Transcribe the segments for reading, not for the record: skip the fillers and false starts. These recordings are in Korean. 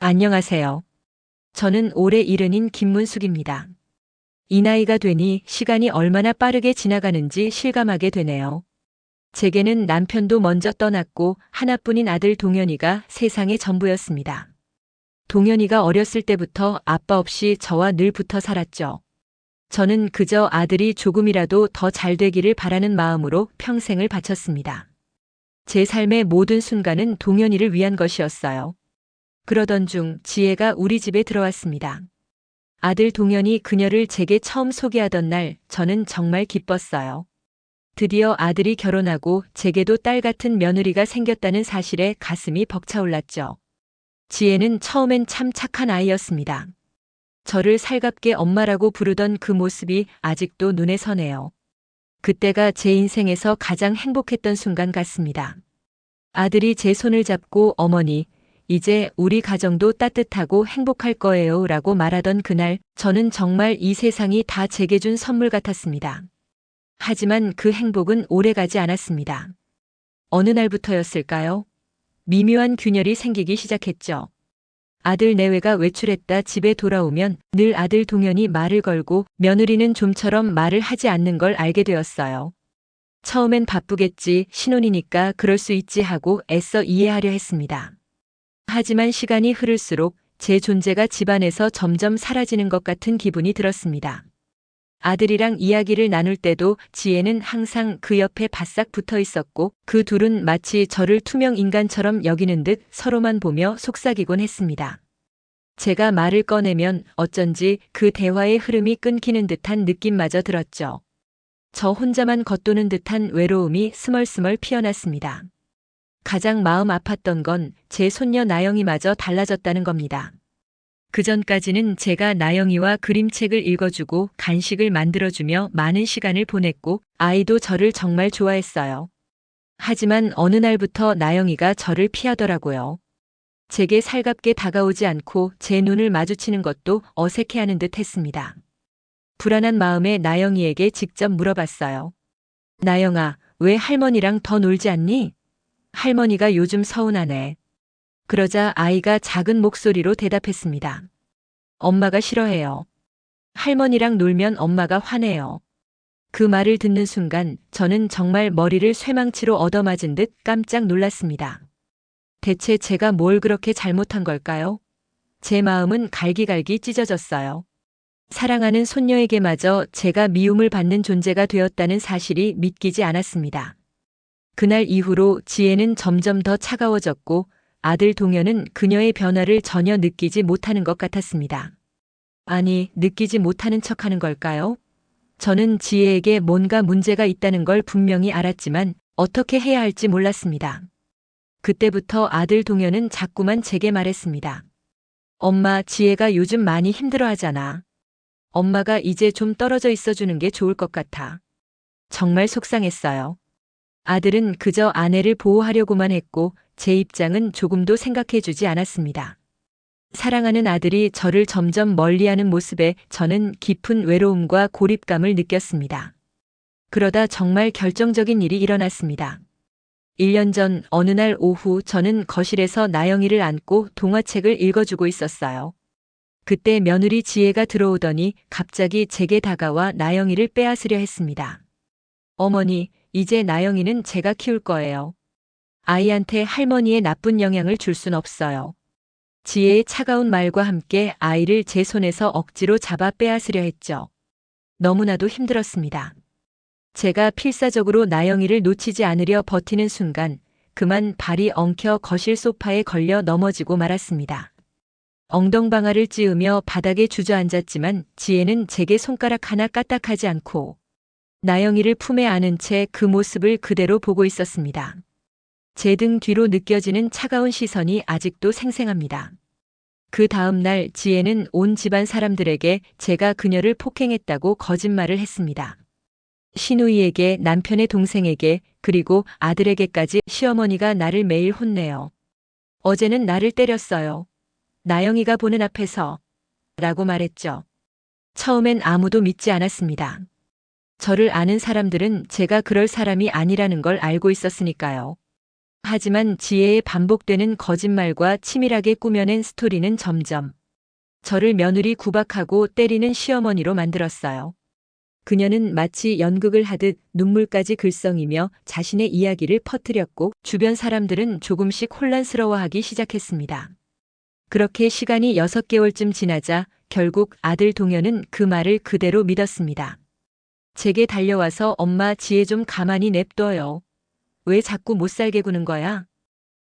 안녕하세요. 저는 올해 70인 김문숙입니다. 이 나이가 되니 시간이 얼마나 빠르게 지나가는지 실감하게 되네요. 제게는 남편도 먼저 떠났고 하나뿐인 아들 동현이가 세상의 전부였습니다. 동현이가 어렸을 때부터 아빠 없이 저와 늘 붙어 살았죠. 저는 그저 아들이 조금이라도 더 잘 되기를 바라는 마음으로 평생을 바쳤습니다. 제 삶의 모든 순간은 동현이를 위한 것이었어요. 그러던 중 지혜가 우리 집에 들어왔습니다. 아들 동현이 그녀를 제게 처음 소개하던 날 저는 정말 기뻤어요. 드디어 아들이 결혼하고 제게도 딸 같은 며느리가 생겼다는 사실에 가슴이 벅차올랐죠. 지혜는 처음엔 참 착한 아이였습니다. 저를 살갑게 엄마라고 부르던 그 모습이 아직도 눈에 선해요. 그때가 제 인생에서 가장 행복했던 순간 같습니다. 아들이 제 손을 잡고 어머니, 이제 우리 가정도 따뜻하고 행복할 거예요 라고 말하던 그날 저는 정말 이 세상이 다 제게 준 선물 같았습니다. 하지만 그 행복은 오래가지 않았습니다. 어느 날부터였을까요? 미묘한 균열이 생기기 시작했죠. 아들 내외가 외출했다 집에 돌아오면 늘 아들 동현이 말을 걸고 며느리는 좀처럼 말을 하지 않는 걸 알게 되었어요. 처음엔 바쁘겠지, 신혼이니까 그럴 수 있지 하고 애써 이해하려 했습니다. 하지만 시간이 흐를수록 제 존재가 집안에서 점점 사라지는 것 같은 기분이 들었습니다. 아들이랑 이야기를 나눌 때도 지혜는 항상 그 옆에 바싹 붙어 있었고 그 둘은 마치 저를 투명 인간처럼 여기는 듯 서로만 보며 속삭이곤 했습니다. 제가 말을 꺼내면 어쩐지 그 대화의 흐름이 끊기는 듯한 느낌마저 들었죠. 저 혼자만 겉도는 듯한 외로움이 스멀스멀 피어났습니다. 가장 마음 아팠던 건 제 손녀 나영이마저 달라졌다는 겁니다. 그전까지는 제가 나영이와 그림책을 읽어주고 간식을 만들어주며 많은 시간을 보냈고 아이도 저를 정말 좋아했어요. 하지만 어느 날부터 나영이가 저를 피하더라고요. 제게 살갑게 다가오지 않고 제 눈을 마주치는 것도 어색해하는 듯 했습니다. 불안한 마음에 나영이에게 직접 물어봤어요. 나영아, 왜 할머니랑 더 놀지 않니? 할머니가 요즘 서운하네. 그러자 아이가 작은 목소리로 대답했습니다. 엄마가 싫어해요. 할머니랑 놀면 엄마가 화내요. 그 말을 듣는 순간 저는 정말 머리를 쇠망치로 얻어맞은 듯 깜짝 놀랐습니다. 대체 제가 뭘 그렇게 잘못한 걸까요? 제 마음은 갈기갈기 찢어졌어요. 사랑하는 손녀에게마저 제가 미움을 받는 존재가 되었다는 사실이 믿기지 않았습니다. 그날 이후로 지혜는 점점 더 차가워졌고 아들 동현은 그녀의 변화를 전혀 느끼지 못하는 것 같았습니다. 아니, 느끼지 못하는 척하는 걸까요? 저는 지혜에게 뭔가 문제가 있다는 걸 분명히 알았지만 어떻게 해야 할지 몰랐습니다. 그때부터 아들 동현은 자꾸만 제게 말했습니다. 엄마, 지혜가 요즘 많이 힘들어하잖아. 엄마가 이제 좀 떨어져 있어주는 게 좋을 것 같아. 정말 속상했어요. 아들은 그저 아내를 보호하려고만 했고 제 입장은 조금도 생각해주지 않았습니다. 사랑하는 아들이 저를 점점 멀리하는 모습에 저는 깊은 외로움과 고립감을 느꼈습니다. 그러다 정말 결정적인 일이 일어났습니다. 1년 전 어느 날 오후 저는 거실에서 나영이를 안고 동화책을 읽어주고 있었어요. 그때 며느리 지혜가 들어오더니 갑자기 제게 다가와 나영이를 빼앗으려 했습니다. 어머니, 이제 나영이는 제가 키울 거예요. 아이한테 할머니의 나쁜 영향을 줄 순 없어요. 지혜의 차가운 말과 함께 아이를 제 손에서 억지로 잡아 빼앗으려 했죠. 너무나도 힘들었습니다. 제가 필사적으로 나영이를 놓치지 않으려 버티는 순간 그만 발이 엉켜 거실 소파에 걸려 넘어지고 말았습니다. 엉덩방아를 찧으며 바닥에 주저앉았지만 지혜는 제게 손가락 하나 까딱하지 않고 나영이를 품에 안은 채 그 모습을 그대로 보고 있었습니다. 제 등 뒤로 느껴지는 차가운 시선이 아직도 생생합니다. 그 다음 날 지혜는 온 집안 사람들에게 제가 그녀를 폭행했다고 거짓말을 했습니다. 시누이에게, 남편의 동생에게, 그리고 아들에게까지 시어머니가 나를 매일 혼내요. 어제는 나를 때렸어요. 나영이가 보는 앞에서 라고 말했죠. 처음엔 아무도 믿지 않았습니다. 저를 아는 사람들은 제가 그럴 사람이 아니라는 걸 알고 있었으니까요. 하지만 지혜의 반복되는 거짓말과 치밀하게 꾸며낸 스토리는 점점 저를 며느리 구박하고 때리는 시어머니로 만들었어요. 그녀는 마치 연극을 하듯 눈물까지 글썽이며 자신의 이야기를 퍼뜨렸고 주변 사람들은 조금씩 혼란스러워하기 시작했습니다. 그렇게 시간이 6개월쯤 지나자 결국 아들 동현은 그 말을 그대로 믿었습니다. 제게 달려와서 엄마 지혜 좀 가만히 냅둬요. 왜 자꾸 못 살게 구는 거야?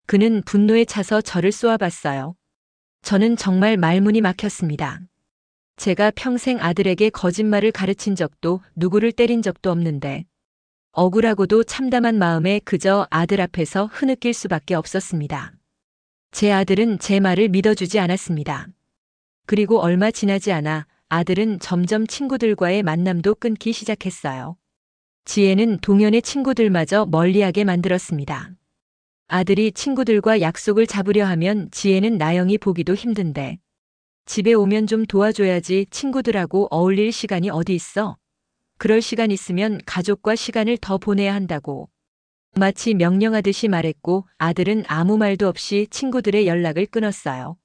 그는 분노에 차서 저를 쏘아봤어요. 저는 정말 말문이 막혔습니다. 제가 평생 아들에게 거짓말을 가르친 적도 누구를 때린 적도 없는데 억울하고도 참담한 마음에 그저 아들 앞에서 흐느낄 수밖에 없었습니다. 제 아들은 제 말을 믿어주지 않았습니다. 그리고 얼마 지나지 않아 아들은 점점 친구들과의 만남도 끊기 시작했어요. 지혜는 동현의 친구들마저 멀리하게 만들었습니다. 아들이 친구들과 약속을 잡으려 하면 지혜는 나영이 보기도 힘든데 집에 오면 좀 도와줘야지 친구들하고 어울릴 시간이 어디 있어? 그럴 시간 있으면 가족과 시간을 더 보내야 한다고. 마치 명령하듯이 말했고 아들은 아무 말도 없이 친구들의 연락을 끊었어요.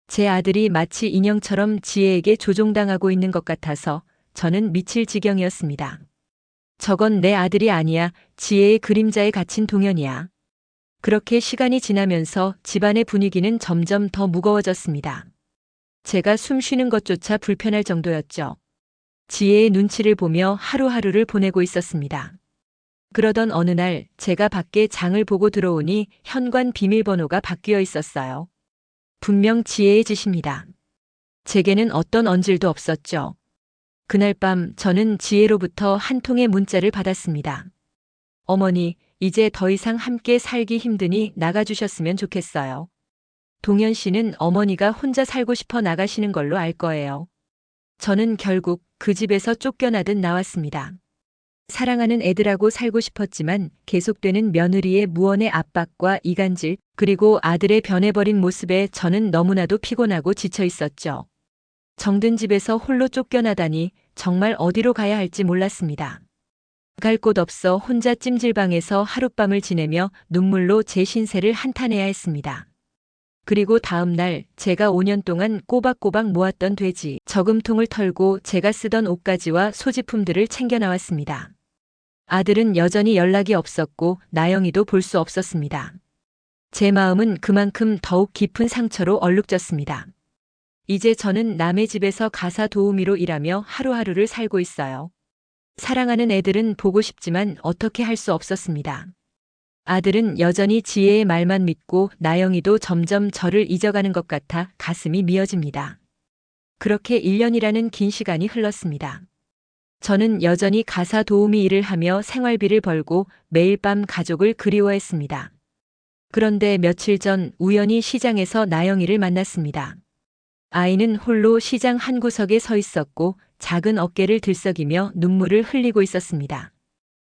제 아들이 마치 인형처럼 지혜에게 조종당하고 있는 것 같아서 저는 미칠 지경이었습니다. 저건 내 아들이 아니야. 지혜의 그림자에 갇힌 동현이야. 그렇게 시간이 지나면서 집안의 분위기는 점점 더 무거워졌습니다. 제가 숨 쉬는 것조차 불편할 정도였죠. 지혜의 눈치를 보며 하루하루를 보내고 있었습니다. 그러던 어느 날 제가 밖에 장을 보고 들어오니 현관 비밀번호가 바뀌어 있었어요. 분명 지혜의 짓입니다. 제게는 어떤 언질도 없었죠. 그날 밤 저는 지혜로부터 한 통의 문자를 받았습니다. 어머니, 이제 더 이상 함께 살기 힘드니 나가주셨으면 좋겠어요. 동현 씨는 어머니가 혼자 살고 싶어 나가시는 걸로 알 거예요. 저는 결국 그 집에서 쫓겨나듯 나왔습니다. 사랑하는 애들하고 살고 싶었지만 계속되는 며느리의 무언의 압박과 이간질, 그리고 아들의 변해버린 모습에 저는 너무나도 피곤하고 지쳐 있었죠. 정든 집에서 홀로 쫓겨나다니 정말 어디로 가야 할지 몰랐습니다. 갈 곳 없어 혼자 찜질방에서 하룻밤을 지내며 눈물로 제 신세를 한탄해야 했습니다. 그리고 다음 날 제가 5년 동안 꼬박꼬박 모았던 돼지 저금통을 털고 제가 쓰던 옷가지와 소지품들을 챙겨 나왔습니다. 아들은 여전히 연락이 없었고 나영이도 볼 수 없었습니다. 제 마음은 그만큼 더욱 깊은 상처로 얼룩졌습니다. 이제 저는 남의 집에서 가사 도우미로 일하며 하루하루를 살고 있어요. 사랑하는 애들은 보고 싶지만 어떻게 할 수 없었습니다. 아들은 여전히 지혜의 말만 믿고 나영이도 점점 저를 잊어가는 것 같아 가슴이 미어집니다. 그렇게 1년이라는 긴 시간이 흘렀습니다. 저는 여전히 가사 도우미 일을 하며 생활비를 벌고 매일 밤 가족을 그리워했습니다. 그런데 며칠 전 우연히 시장에서 나영이를 만났습니다. 아이는 홀로 시장 한 구석에 서 있었고 작은 어깨를 들썩이며 눈물을 흘리고 있었습니다.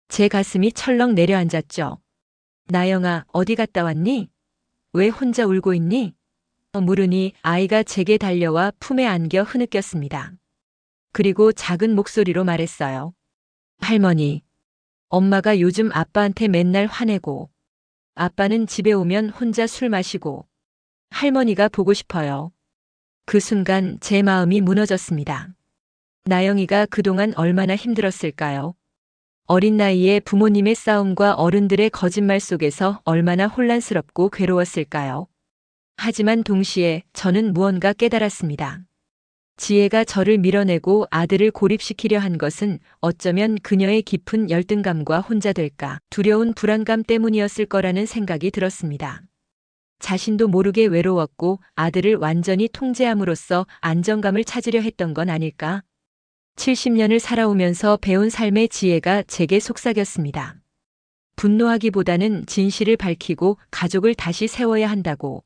제 가슴이 철렁 내려앉았죠. 나영아, 어디 갔다 왔니? 왜 혼자 울고 있니? 물으니 아이가 제게 달려와 품에 안겨 흐느꼈습니다. 그리고 작은 목소리로 말했어요. 할머니, 엄마가 요즘 아빠한테 맨날 화내고 아빠는 집에 오면 혼자 술 마시고 할머니가 보고 싶어요. 그 순간 제 마음이 무너졌습니다. 나영이가 그동안 얼마나 힘들었을까요? 어린 나이에 부모님의 싸움과 어른들의 거짓말 속에서 얼마나 혼란스럽고 괴로웠을까요? 하지만 동시에 저는 무언가 깨달았습니다. 지혜가 저를 밀어내고 아들을 고립시키려 한 것은 어쩌면 그녀의 깊은 열등감과 혼자될까 두려운 불안감 때문이었을 거라는 생각이 들었습니다. 자신도 모르게 외로웠고 아들을 완전히 통제함으로써 안정감을 찾으려 했던 건 아닐까? 70년을 살아오면서 배운 삶의 지혜가 제게 속삭였습니다. 분노하기보다는 진실을 밝히고 가족을 다시 세워야 한다고.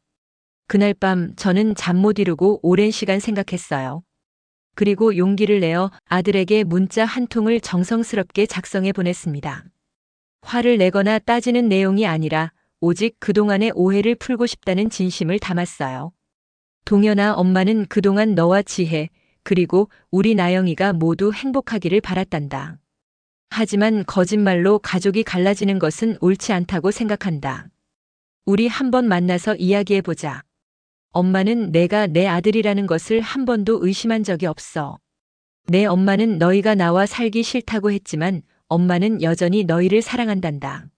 그날 밤 저는 잠 못 이루고 오랜 시간 생각했어요. 그리고 용기를 내어 아들에게 문자 한 통을 정성스럽게 작성해 보냈습니다. 화를 내거나 따지는 내용이 아니라 오직 그동안의 오해를 풀고 싶다는 진심을 담았어요. 동현아, 엄마는 그동안 너와 지혜, 그리고 우리 나영이가 모두 행복하기를 바랐단다. 하지만 거짓말로 가족이 갈라지는 것은 옳지 않다고 생각한다. 우리 한번 만나서 이야기해보자. 엄마는 내가 내 아들이라는 것을 한 번도 의심한 적이 없어. 내 엄마는 너희가 나와 살기 싫다고 했지만 엄마는 여전히 너희를 사랑한단다.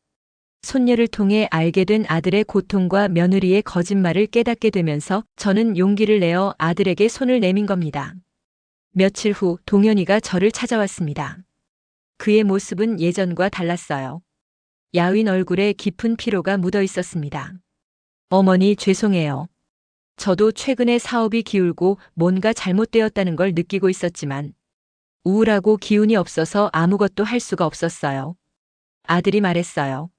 손녀를 통해 알게 된 아들의 고통과 며느리의 거짓말을 깨닫게 되면서 저는 용기를 내어 아들에게 손을 내민 겁니다. 며칠 후 동현이가 저를 찾아왔습니다. 그의 모습은 예전과 달랐어요. 야윈 얼굴에 깊은 피로가 묻어 있었습니다. 어머니, 죄송해요. 저도 최근에 사업이 기울고 뭔가 잘못되었다는 걸 느끼고 있었지만 우울하고 기운이 없어서 아무것도 할 수가 없었어요. 아들이 말했어요.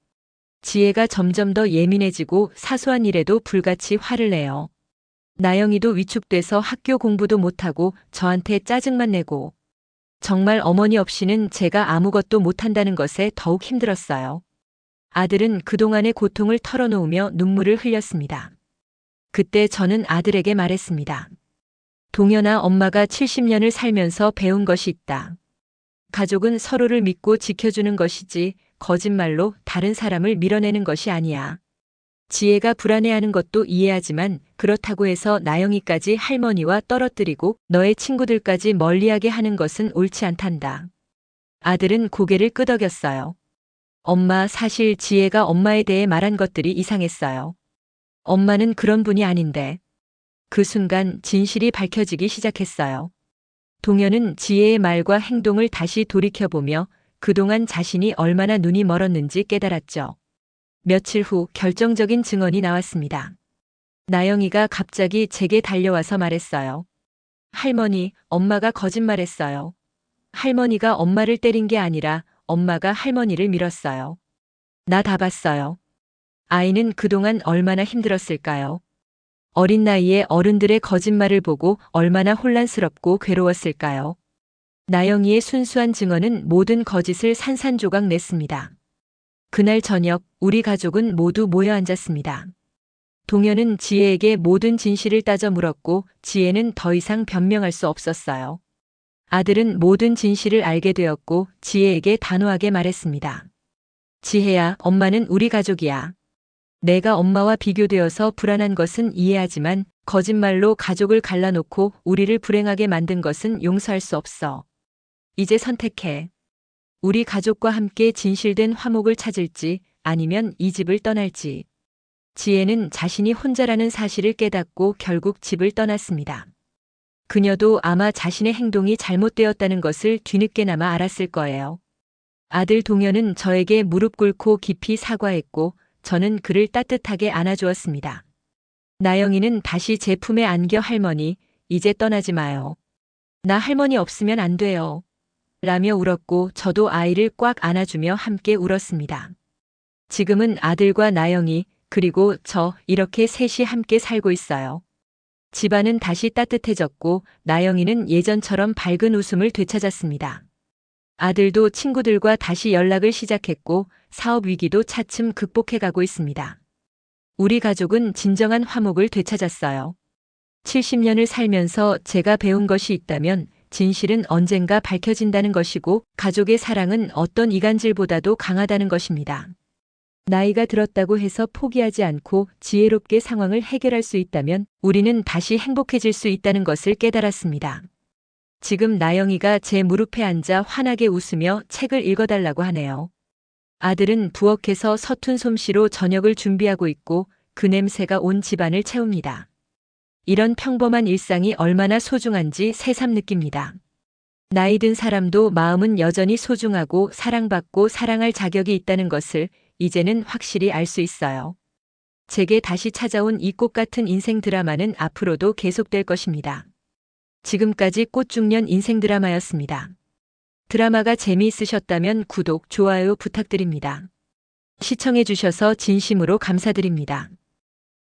지혜가 점점 더 예민해지고 사소한 일에도 불같이 화를 내요. 나영이도 위축돼서 학교 공부도 못하고 저한테 짜증만 내고 정말 어머니 없이는 제가 아무것도 못한다는 것에 더욱 힘들었어요. 아들은 그동안의 고통을 털어놓으며 눈물을 흘렸습니다. 그때 저는 아들에게 말했습니다. 동현아, 엄마가 70년을 살면서 배운 것이 있다. 가족은 서로를 믿고 지켜주는 것이지 거짓말로 다른 사람을 밀어내는 것이 아니야. 지혜가 불안해하는 것도 이해하지만 그렇다고 해서 나영이까지 할머니와 떨어뜨리고 너의 친구들까지 멀리하게 하는 것은 옳지 않단다. 아들은 고개를 끄덕였어요. 엄마, 사실 지혜가 엄마에 대해 말한 것들이 이상했어요. 엄마는 그런 분이 아닌데. 그 순간 진실이 밝혀지기 시작했어요. 동현은 지혜의 말과 행동을 다시 돌이켜보며 그동안 자신이 얼마나 눈이 멀었는지 깨달았죠. 며칠 후 결정적인 증언이 나왔습니다. 나영이가 갑자기 제게 달려와서 말했어요. 할머니, 엄마가 거짓말했어요. 할머니가 엄마를 때린 게 아니라 엄마가 할머니를 밀었어요. 나 다 봤어요. 아이는 그동안 얼마나 힘들었을까요? 어린 나이에 어른들의 거짓말을 보고 얼마나 혼란스럽고 괴로웠을까요? 나영이의 순수한 증언은 모든 거짓을 산산조각 냈습니다. 그날 저녁 우리 가족은 모두 모여 앉았습니다. 동현은 지혜에게 모든 진실을 따져 물었고 지혜는 더 이상 변명할 수 없었어요. 아들은 모든 진실을 알게 되었고 지혜에게 단호하게 말했습니다. 지혜야, 엄마는 우리 가족이야. 내가 엄마와 비교되어서 불안한 것은 이해하지만 거짓말로 가족을 갈라놓고 우리를 불행하게 만든 것은 용서할 수 없어. 이제 선택해. 우리 가족과 함께 진실된 화목을 찾을지 아니면 이 집을 떠날지. 지혜는 자신이 혼자라는 사실을 깨닫고 결국 집을 떠났습니다. 그녀도 아마 자신의 행동이 잘못되었다는 것을 뒤늦게나마 알았을 거예요. 아들 동현은 저에게 무릎 꿇고 깊이 사과했고 저는 그를 따뜻하게 안아주었습니다. 나영이는 다시 제 품에 안겨 할머니, 이제 떠나지 마요. 나 할머니 없으면 안 돼요. 라며 울었고 저도 아이를 꽉 안아주며 함께 울었습니다. 지금은 아들과 나영이 그리고 저 이렇게 셋이 함께 살고 있어요. 집안은 다시 따뜻해졌고 나영이는 예전처럼 밝은 웃음을 되찾았습니다. 아들도 친구들과 다시 연락을 시작했고 사업 위기도 차츰 극복해가고 있습니다. 우리 가족은 진정한 화목을 되찾았어요. 70년을 살면서 제가 배운 것이 있다면 진실은 언젠가 밝혀진다는 것이고 가족의 사랑은 어떤 이간질보다도 강하다는 것입니다. 나이가 들었다고 해서 포기하지 않고 지혜롭게 상황을 해결할 수 있다면 우리는 다시 행복해질 수 있다는 것을 깨달았습니다. 지금 나영이가 제 무릎에 앉아 환하게 웃으며 책을 읽어달라고 하네요. 아들은 부엌에서 서툰 솜씨로 저녁을 준비하고 있고 그 냄새가 온 집안을 채웁니다. 이런 평범한 일상이 얼마나 소중한지 새삼 느낍니다. 나이 든 사람도 마음은 여전히 소중하고 사랑받고 사랑할 자격이 있다는 것을 이제는 확실히 알 수 있어요. 제게 다시 찾아온 이 꽃 같은 인생 드라마는 앞으로도 계속될 것입니다. 지금까지 꽃중년 인생 드라마였습니다. 드라마가 재미있으셨다면 구독, 좋아요 부탁드립니다. 시청해주셔서 진심으로 감사드립니다.